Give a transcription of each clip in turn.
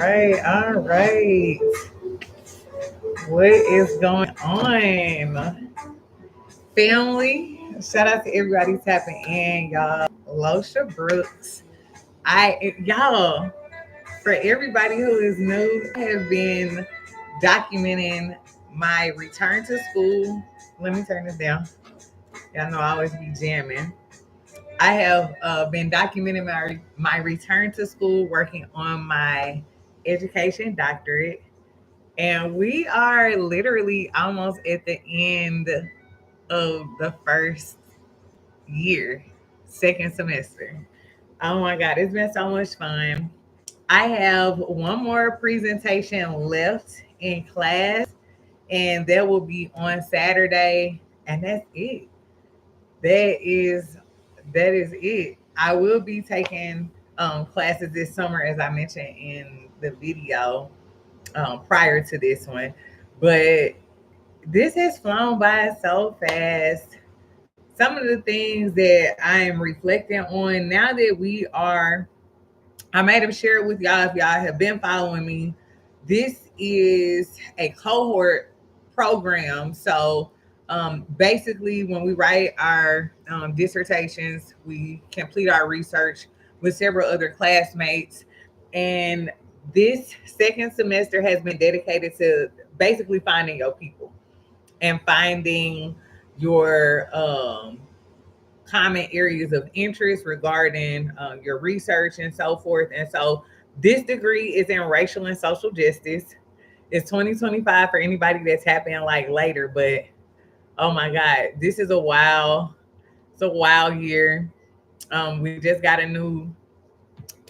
All right. What is going on? Family, shout out to everybody tapping in, y'all. Losha Brooks. Y'all, for everybody who is new, I have been documenting my return to school. Let me turn this down. Y'all know I always be jamming. I have been documenting my return to school, working on my education doctorate. And we are literally almost at the end of the first year, second semester. Oh my God, it's been so much fun. I have one more presentation left in class, and that will be on Saturday. And that's it. That is it. I will be taking classes this summer, as I mentioned in the video prior to this one. But this has flown by so fast. Some of the things that I am reflecting on now that I might have shared with y'all if y'all have been following me. This is a cohort program. So basically, when we write our dissertations, we complete our research with several other classmates. And this second semester has been dedicated to basically finding your people and finding your common areas of interest regarding your research and so forth. And so this degree is in racial and social justice. It's 2025 for anybody that's happening like later, but oh my God, this is it's a wild year. We just got a new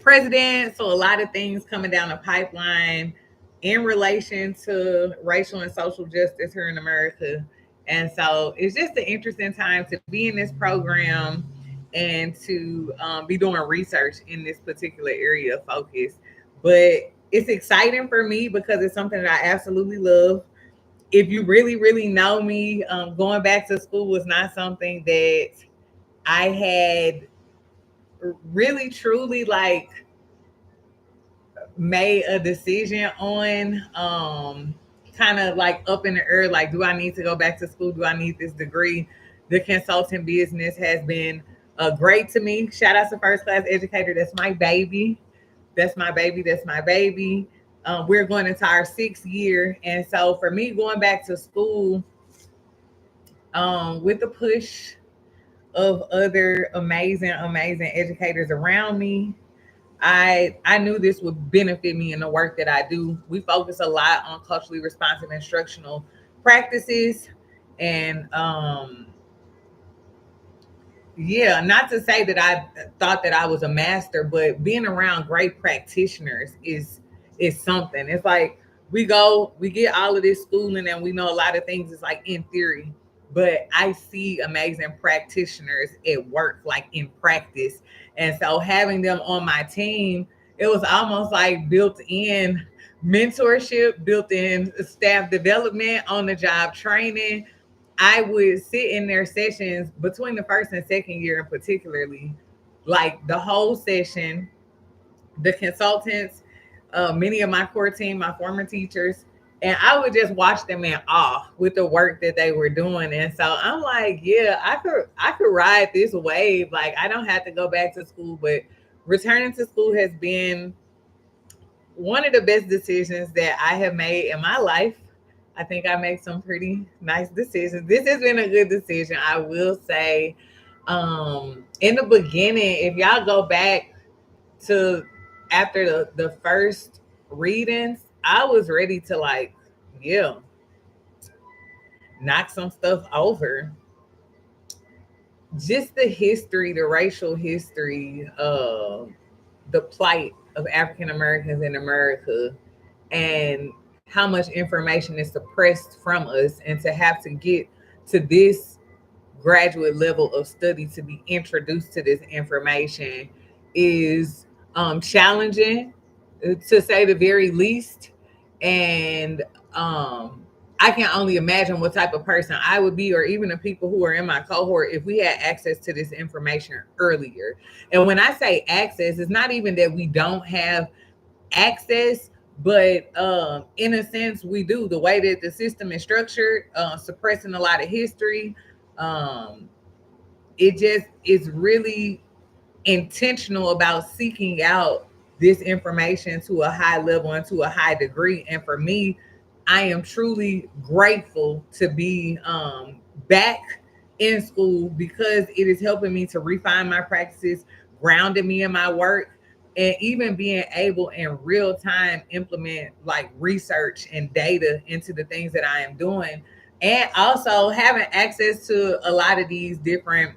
president, so a lot of things coming down the pipeline in relation to racial and social justice here in America. And so it's just an interesting time to be in this program and to be doing research in this particular area of focus. But it's exciting for me because it's something that I absolutely love. If you really, really know me, going back to school was not something that I had really, truly like made a decision on. Kind of like up in the air, like, do I need to go back to school? Do I need this degree? The consulting business has been great to me. Shout out to First Class Educator. That's my baby. That's my baby. That's my baby. We're going into our 6th year. And so for me, going back to school with the push of other amazing, amazing educators around me, I knew this would benefit me in the work that I do. We focus a lot on culturally responsive instructional practices, and yeah, not to say that I thought that I was a master, but being around great practitioners is something. It's like we get all of this schooling and we know a lot of things is like in theory, but I see amazing practitioners at work, like in practice. And so having them on my team, it was almost like built in mentorship, built in staff development, on the job training. I would sit in their sessions between the first and second year, particularly, like the whole session. The consultants, many of my core team, my former teachers, and I would just watch them in awe with the work that they were doing. And so I'm like, yeah, I could ride this wave. Like I don't have to go back to school, but returning to school has been one of the best decisions that I have made in my life. I think I make some pretty nice decisions. This has been a good decision, I will say. In the beginning, if y'all go back to after the first readings, I was ready to like, yeah, knock some stuff over. Just the history, the racial history, the plight of African Americans in America, and how much information is suppressed from us, and to have to get to this graduate level of study to be introduced to this information is challenging, to say the very least. And I can only imagine what type of person I would be, or even the people who are in my cohort, if we had access to this information earlier. And when I say access, it's not even that we don't have access, But in a sense, we do. The way that the system is structured, suppressing a lot of history, um, it just is really intentional about seeking out this information to a high level and to a high degree. And for me, I am truly grateful to be back in school because it is helping me to refine my practices, grounding me in my work, and even being able in real time implement like research and data into the things that I am doing. And also having access to a lot of these different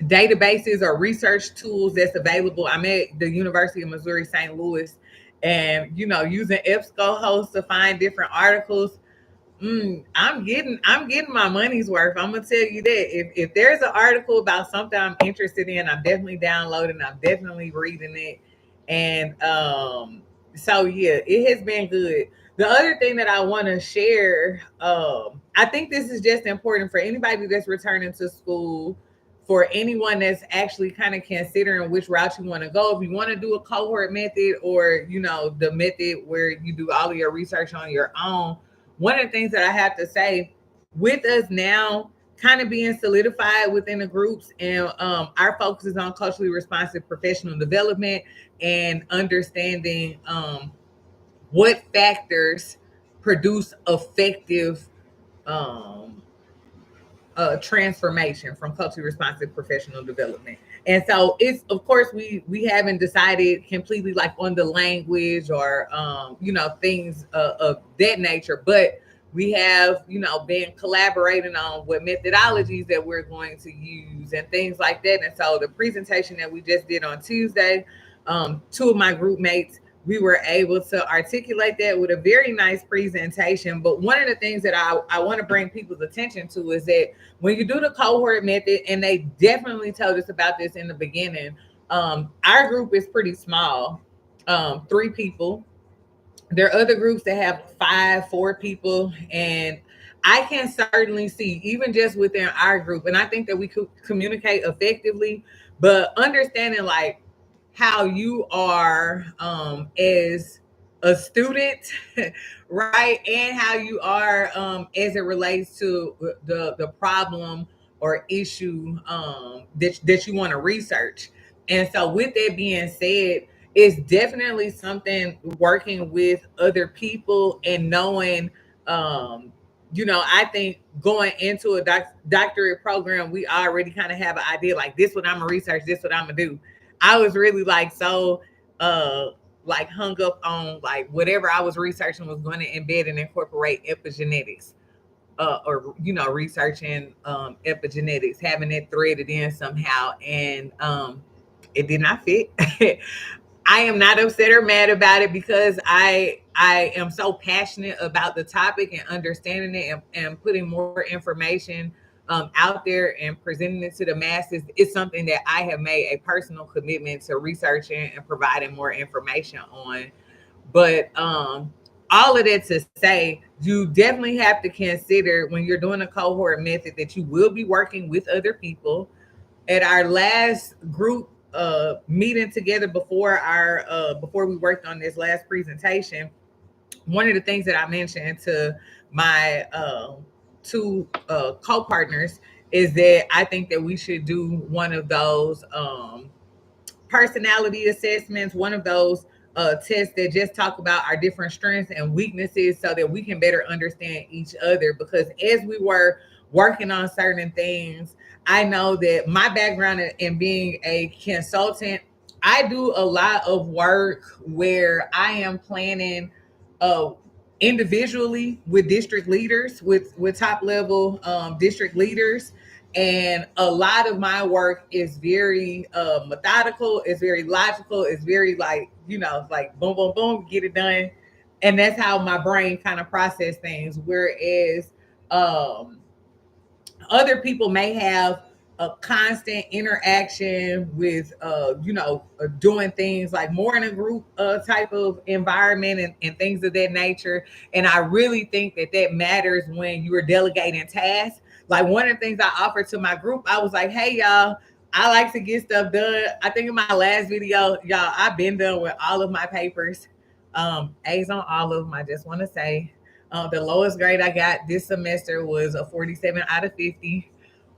databases or research tools that's available. I'm at the University of Missouri St. Louis, and using EBSCO to find different articles. I'm getting my money's worth. I'm gonna tell you that if there's an article about something I'm interested in, I'm definitely downloading. I'm definitely reading it, and so yeah, it has been good. The other thing that I want to share, I think this is just important for anybody that's returning to school, for anyone that's actually kind of considering which route you want to go. If you want to do a cohort method, or the method where you do all of your research on your own, one of the things that I have to say, with us now kind of being solidified within the groups, and our focus is on culturally responsive professional development and understanding what factors produce effective um, transformation from culturally responsive professional development. And so it's, of course, we haven't decided completely like on the language or things of that nature, but we have been collaborating on what methodologies that we're going to use and things like that. And so the presentation that we just did on Tuesday, two of my group mates, we were able to articulate that with a very nice presentation. But one of the things that I want to bring people's attention to is that when you do the cohort method, and they definitely told us about this in the beginning, our group is pretty small, 3 people. There are other groups that have 5, 4 people, and I can certainly see, even just within our group, and I think that we could communicate effectively, but understanding like how you are as a student, right, and how you are as it relates to the problem or issue that you want to research. And so, with that being said, it's definitely something working with other people and knowing, I think going into a doctorate program, we already kind of have an idea like this what I'm gonna research, this what I'm gonna do. I was really like so uh like hung up on like whatever I was researching was going to embed and incorporate epigenetics, or researching epigenetics, having it threaded in somehow, and it did not fit. I am not upset or mad about it because I am so passionate about the topic and understanding it, and putting more information out there and presenting it to the masses. It's something that I have made a personal commitment to researching and providing more information on. But all of that to say, you definitely have to consider when you're doing a cohort method that you will be working with other people. At our last group meeting together before we worked on this last presentation, one of the things that I mentioned to my two co-partners is that I think that we should do one of those personality assessments, one of those tests that just talk about our different strengths and weaknesses so that we can better understand each other. Because as we were working on certain things, I know that my background in being a consultant, I do a lot of work where I am planning uh, individually with district leaders, with top level district leaders, and a lot of my work is very methodical, it's very logical, it's very like like boom boom boom, get it done. And that's how my brain kind of process things, whereas um other people may have a constant interaction with doing things like more in a group type of environment, and things of that nature. And I really think that that matters when you are delegating tasks. Like one of the things I offered to my group, I was like, hey y'all, I like to get stuff done. I think in my last video, y'all, I've been done with all of my papers. A's on all of them. I just want to say the lowest grade I got this semester was a 47 out of 50.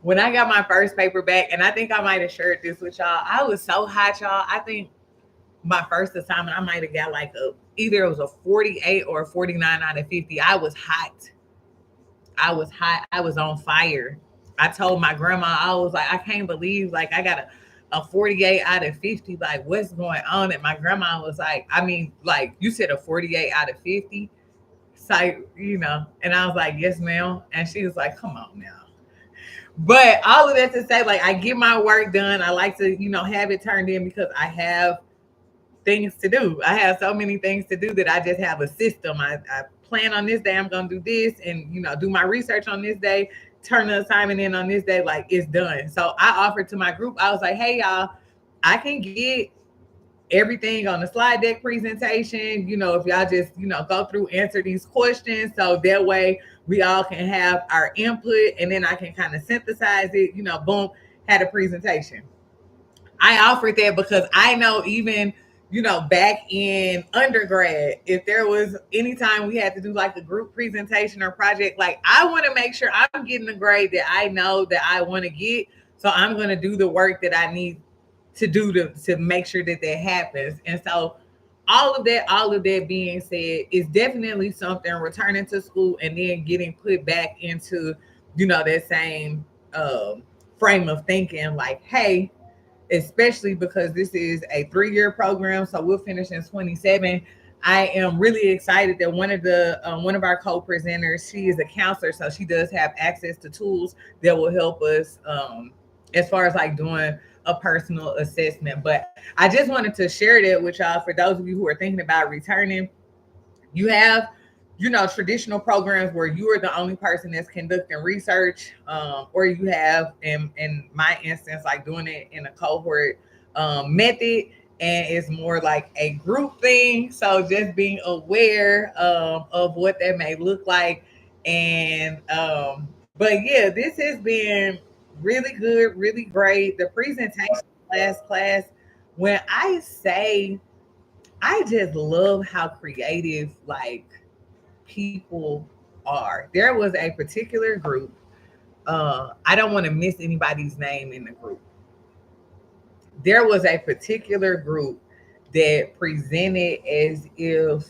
When I got my first paper back, and I think I might have shared this with y'all, I was so hot, y'all. I think my first assignment, I might have got like a either it was a 48 or a 49 out of 50. I was hot. I was hot. I was on fire. I told my grandma, I was like, I can't believe like I got a 48 out of 50. Like, what's going on? And my grandma was like, I mean, like, you said a 48 out of 50. So, and I was like, yes, ma'am. And she was like, come on now. But all of that to say, like, I get my work done. I like to, have it turned in because I have things to do. I have so many things to do that I just have a system. I plan on this day, I'm going to do this and, do my research on this day, turn the assignment in on this day, like it's done. So I offered to my group, I was like, hey, y'all, I can get everything on the slide deck presentation, if y'all just, go through, answer these questions. So that way we all can have our input and then I can kind of synthesize it, boom, had a presentation. I offered that because I know even, back in undergrad, if there was anytime we had to do like a group presentation or project, like I want to make sure I'm getting the grade that I know that I want to get. So I'm going to do the work that I need to do to make sure that that happens. And so all of that being said, is definitely something returning to school and then getting put back into, that same frame of thinking like, hey, especially because this is a 3-year program, so we'll finish in 27. I am really excited that one of our co-presenters, she is a counselor, so she does have access to tools that will help us as far as like doing a personal assessment. But I just wanted to share that with y'all for those of you who are thinking about returning. You have traditional programs where you are the only person that's conducting research, or you have in my instance like doing it in a cohort method, and it's more like a group thing. So just being aware of what that may look like. And but yeah, this has been really good, really great. The presentation class, when I say I just love how creative like people are. There was a particular group. I don't want to miss anybody's name in the group. There was a particular group that presented as if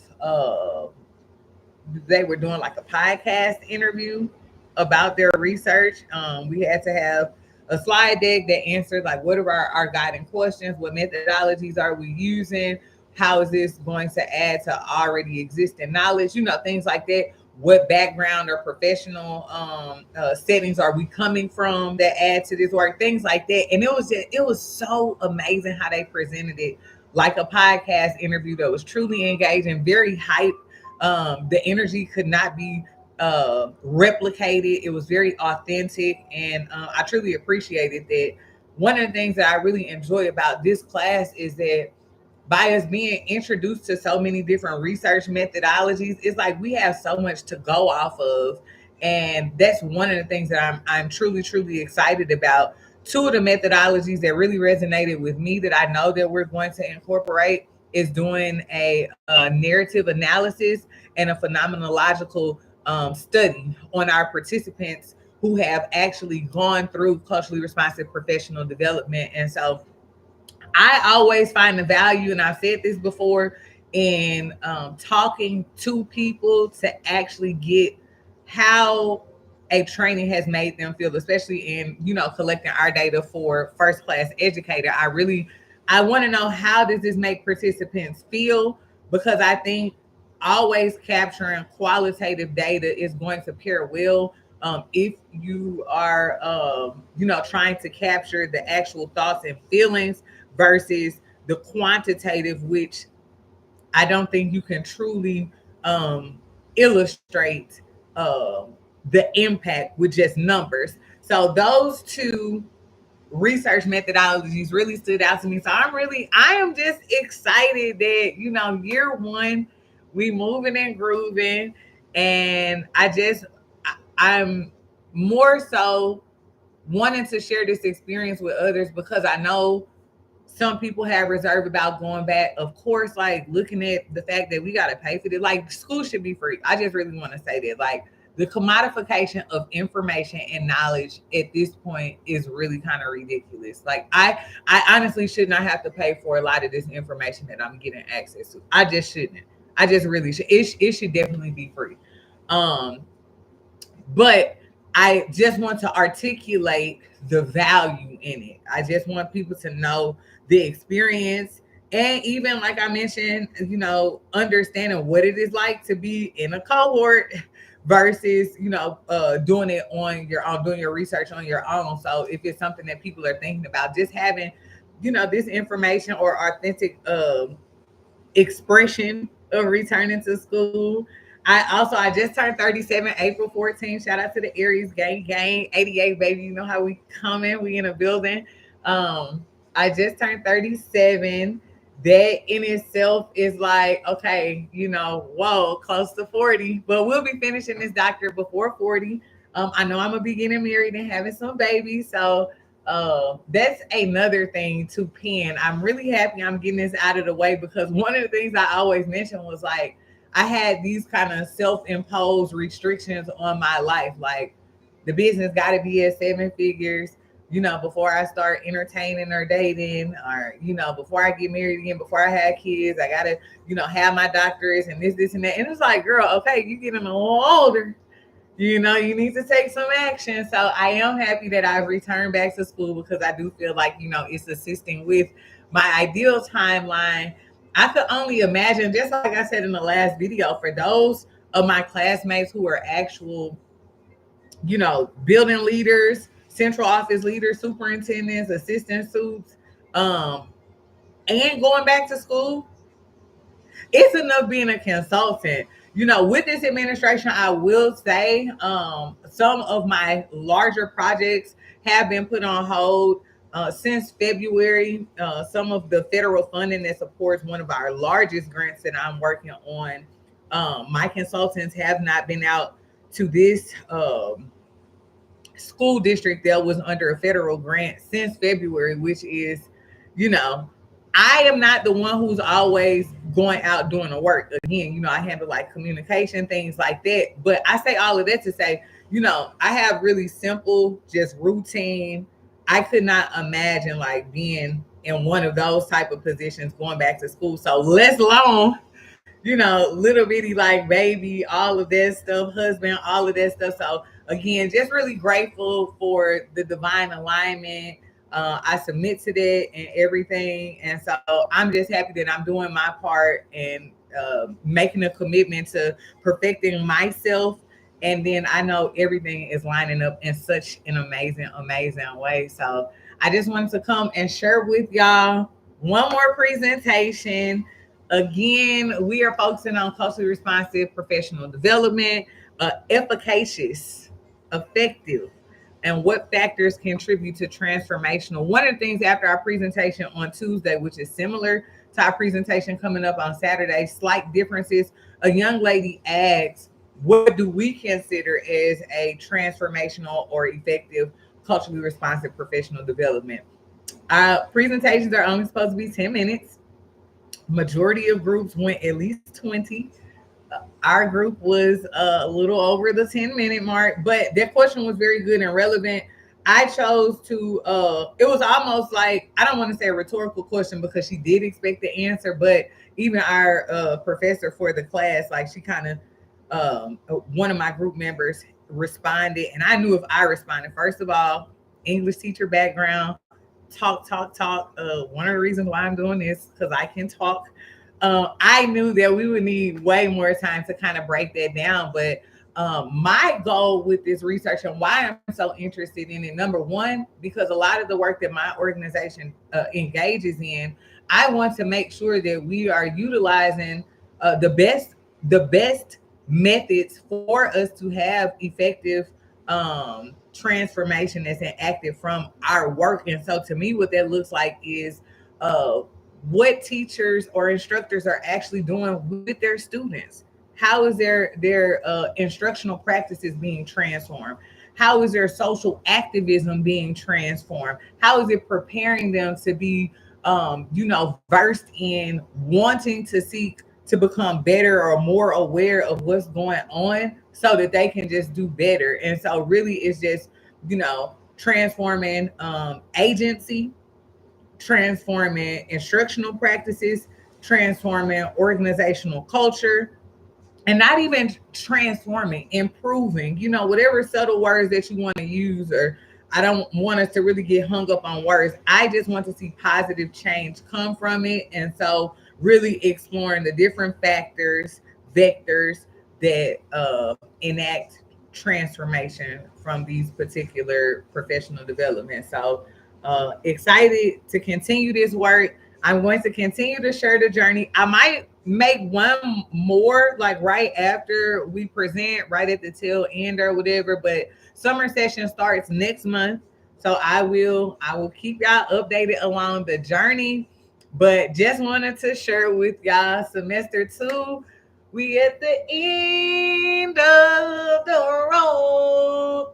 they were doing like a podcast interview about their research. We had to have a slide deck that answered like what are our guiding questions, what methodologies are we using, how is this going to add to already existing knowledge, things like that. What background or professional settings are we coming from that add to this work, things like that. And it was so amazing how they presented it like a podcast interview that was truly engaging, very hype. The energy could not be replicated. It was very authentic, and I truly appreciated that. One of the things that I really enjoy about this class is that by us being introduced to so many different research methodologies, it's like we have so much to go off of. And that's one of the things that I'm truly, truly excited about. Two of the methodologies that really resonated with me that I know that we're going to incorporate is doing a narrative analysis and a phenomenological study on our participants who have actually gone through culturally responsive professional development. And so I always find the value, and I've said this before, in talking to people to actually get how a training has made them feel, especially in collecting our data for first class educator. I want to know, how does this make participants feel? Because I think always capturing qualitative data is going to pair well if you are trying to capture the actual thoughts and feelings versus the quantitative, which I don't think you can truly illustrate the impact with just numbers. So those two research methodologies really stood out to me. So I am just excited that, year one, we moving and grooving. And I'm more so wanting to share this experience with others because I know Some people have reserved about going back. Of course, like looking at the fact that we got to pay for this, like school should be free. I just really want to say that, like the commodification of information and knowledge at this point is really kind of ridiculous. Like I honestly should not have to pay for a lot of this information that I'm getting access to. I just shouldn't. I just really should. It should definitely be free. Um, but I just want to articulate the value in it. I just want people to know the experience, and even like I mentioned, understanding what it is like to be in a cohort versus, doing it on your own, doing your research on your own. So if it's something that people are thinking about, just having, this information or authentic expression of returning to school. I just turned 37 April 14th. Shout out to the Aries gang, 88 baby. You know how we coming. We in a building. I just turned 37. That in itself is like, okay, whoa, close to 40. But we'll be finishing this doctorate before 40. I know I'm gonna be getting married and having some babies. So that's another thing to pen. I'm really happy I'm getting this out of the way, because one of the things I always mentioned was like I had these kind of self-imposed restrictions on my life. Like the business got to be at seven figures, before I start entertaining or dating, or, before I get married again, before I had kids, I got to, have my doctorates and this, and that. And it's like, girl, okay, you getting a little older. You need to take some action. So I am happy that I've returned back to school, because I do feel like, it's assisting with my ideal timeline. I could only imagine, just like I said in the last video, for those of my classmates who are actual, building leaders, central office leaders, superintendents, assistant suits, and going back to school, it's enough being a consultant. With this administration, I will say some of my larger projects have been put on hold since February. Some of the federal funding that supports one of our largest grants that I'm working on, my consultants have not been out to this school district that was under a federal grant since February, which is, you know, I am not the one who's always going out doing the work. Again, I handle like communication, things like that. But I say all of that to say, I have really simple, just routine. I could not imagine like being in one of those type of positions going back to school. So less long, little bitty like baby, all of that stuff, husband, all of that stuff. So again, just really grateful for the divine alignment. I submit to that and everything. And so I'm just happy that I'm doing my part and making a commitment to perfecting myself. And then I know everything is lining up in such an amazing, amazing way. So I just wanted to come and share with y'all one more presentation. Again, we are focusing on culturally responsive professional development, efficacious, effective, and what factors contribute to transformational. One of the things after our presentation on Tuesday, which is similar to our presentation coming up on Saturday, slight differences. A young lady asks, what do we consider as a transformational or effective culturally responsive professional development? Presentations are only supposed to be 10 minutes. Majority of groups went at least 20. Our group was a little over the 10-minute mark, but that question was very good and relevant. I chose to it was almost like, I don't want to say a rhetorical question because she did expect the answer, but even our professor for the class, like she kind of one of my group members responded, and I knew if I responded, first of all, English teacher background, talk. One of the reasons why I'm doing this because I can talk. I knew that we would need way more time to kind of break that down. But my goal with this research and why I'm so interested in it, number one, because a lot of the work that my organization engages in, I want to make sure that we are utilizing the best methods for us to have effective transformation that's enacted from our work. And so to me, what that looks like is what teachers or instructors are actually doing with their students. How is their instructional practices being transformed? How is their social activism being transformed? How is it preparing them to be versed in wanting to seek to become better or more aware of what's going on so that they can just do better. And so really it's just, transforming agency, transforming instructional practices, transforming organizational culture, and not even transforming, improving, whatever subtle words that you want to use. Or I don't want us to really get hung up on words. I just want to see positive change come from it. And so, really exploring the different factors, vectors that enact transformation from these particular professional development. So, excited to continue this work. I'm going to continue to share the journey. I might make one more like right after we present, right at the tail end or whatever. But summer session starts next month. So I will keep y'all updated along the journey. But just wanted to share with y'all semester two. We at the end of the road.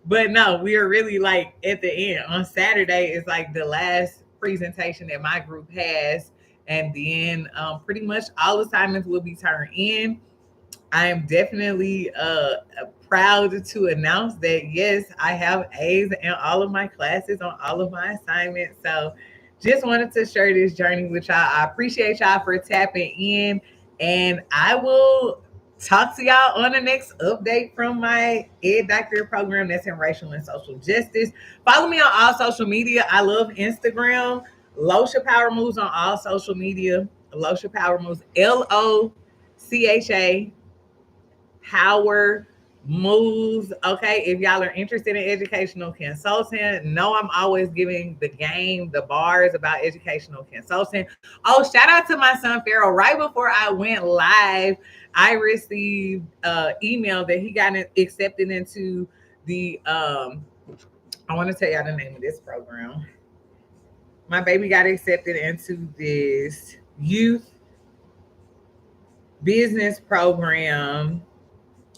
But no, we are really like at the end. On Saturday is like the last presentation that my group has, and then pretty much all assignments will be turned in. I am definitely proud to announce that yes, I have A's in all of my classes on all of my assignments. So just wanted to share this journey with y'all. I appreciate y'all for tapping in, and I will talk to y'all on the next update from my Ed Doctor program that's in racial and social justice. Follow me on all social media. I love Instagram. Losha Power Moves on all social media. Losha Power Moves, LOCHA Power Moves. Okay, if y'all are interested in educational consulting, know I'm always giving the game, the bars about educational consulting. Oh, shout out to my son Farrell. Right before I went live, I received email that he got accepted into the I want to tell y'all the name of this program. My baby got accepted into this youth business program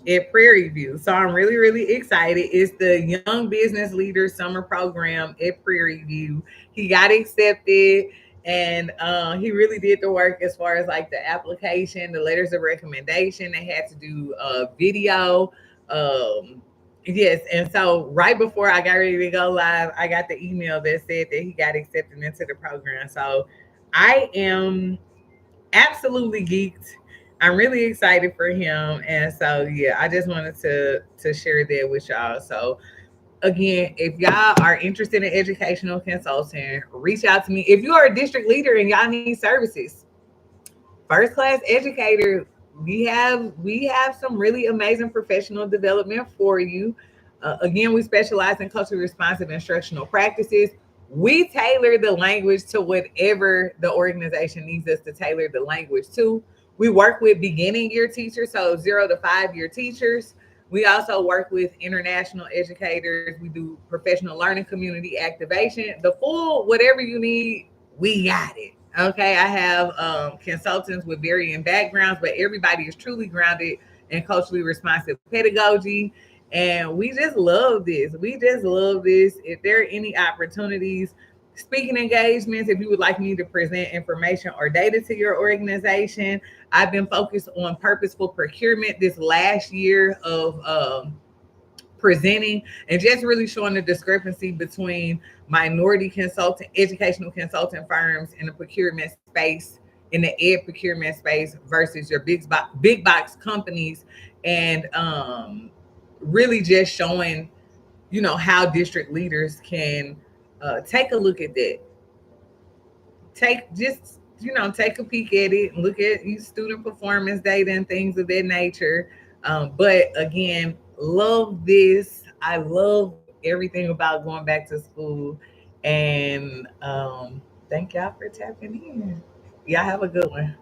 at Prairie View. So I'm really, really excited. It's the Young Business Leaders Summer Program at Prairie View. He got accepted, and he really did the work as far as like the application, the letters of recommendation. They had to do a video. Yes, and so right before I got ready to go live, I got the email that said that he got accepted into the program. So I am absolutely geeked. I'm really excited for him. And so yeah, I just wanted to share that with y'all. So again, if y'all are interested in educational consulting, reach out to me. If you are a district leader and y'all need services, first class educator, we have some really amazing professional development for you. Again, we specialize in culturally responsive instructional practices. We tailor the language to whatever the organization needs us to tailor the language to. We work with beginning year teachers, so 0 to 5 year teachers. We also work with international educators. We do professional learning, community activation. The full whatever you need, we got it. Okay, I have consultants with varying backgrounds, but everybody is truly grounded in culturally responsive pedagogy. And we just love this. We just love this. If there are any opportunities, speaking engagements, if you would like me to present information or data to your organization, I've been focused on purposeful procurement this last year of presenting and just really showing the discrepancy between minority consultant, educational consulting firms in the procurement space, in the ed procurement space versus your big box companies, and really just showing, how district leaders can take a look at that. Take a peek at it, look at student performance data and things of that nature. But again, love this. I love everything about going back to school. And thank y'all for tapping in. Y'all have a good one.